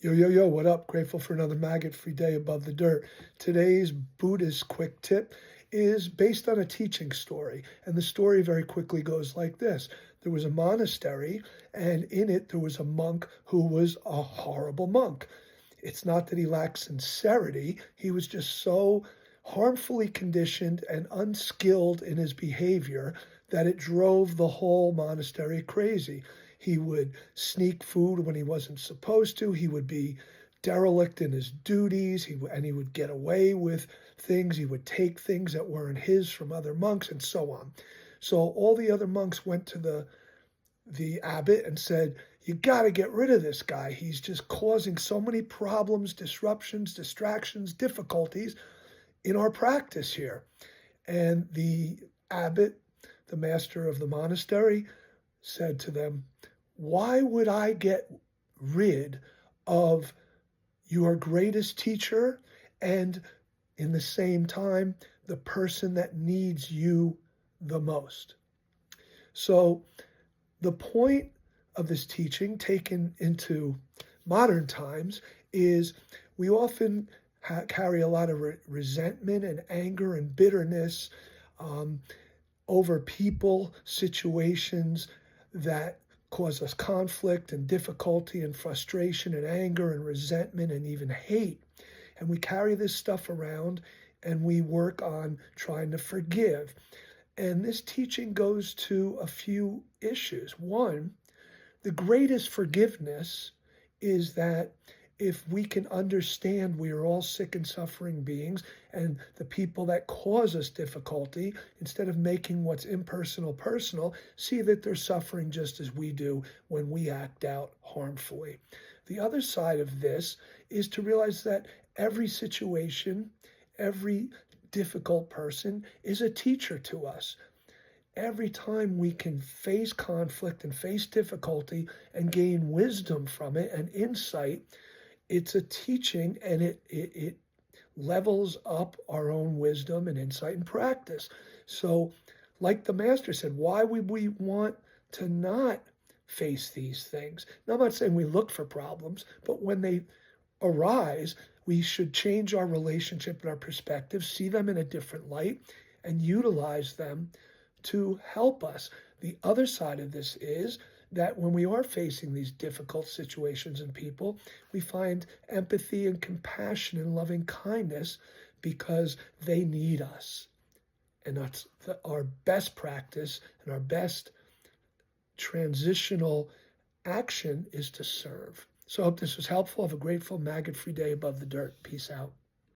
Yo, yo, yo, what up? Grateful for another maggot-free day above the dirt. Today's Buddhist quick tip is based on a teaching story. And the story very quickly goes like this. There was a monastery, and in it there was a monk who was a horrible monk. It's not that he lacked sincerity, he was just so harmfully conditioned and unskilled in his behavior that it drove the whole monastery crazy. He would sneak food when he wasn't supposed to. He would be derelict in his duties. And he would get away with things. He would take things that weren't his from other monks and so on. So all the other monks went to the abbot and said, "You got to get rid of this guy. He's just causing so many problems, disruptions, distractions, difficulties in our practice here." And the abbot, the master of the monastery, said to them, "Why would I get rid of your greatest teacher and in the same time, the person that needs you the most?" So the point of this teaching, taken into modern times, is we often carry a lot of resentment and anger and bitterness um, over people, situations that cause us conflict and difficulty and frustration and anger and resentment and even hate. And we carry this stuff around and we work on trying to forgive. And this teaching goes to a few issues. One, the greatest forgiveness is that if we can understand we are all sick and suffering beings, and the people that cause us difficulty, instead of making what's impersonal personal, see that they're suffering just as we do when we act out harmfully. The other side of this is to realize that every situation, every difficult person is a teacher to us. Every time we can face conflict and face difficulty and gain wisdom from it and insight, it's a teaching, and it levels up our own wisdom and insight and practice. So, like the master said, why would we want to not face these things? Now, I'm not saying we look for problems, but when they arise, we should change our relationship and our perspective, see them in a different light, and utilize them to help us. The other side of this is that when we are facing these difficult situations in people, we find empathy and compassion and loving kindness because they need us. And that's our best practice and our best transitional action is to serve. So I hope this was helpful. Have a grateful, maggot-free day above the dirt. Peace out.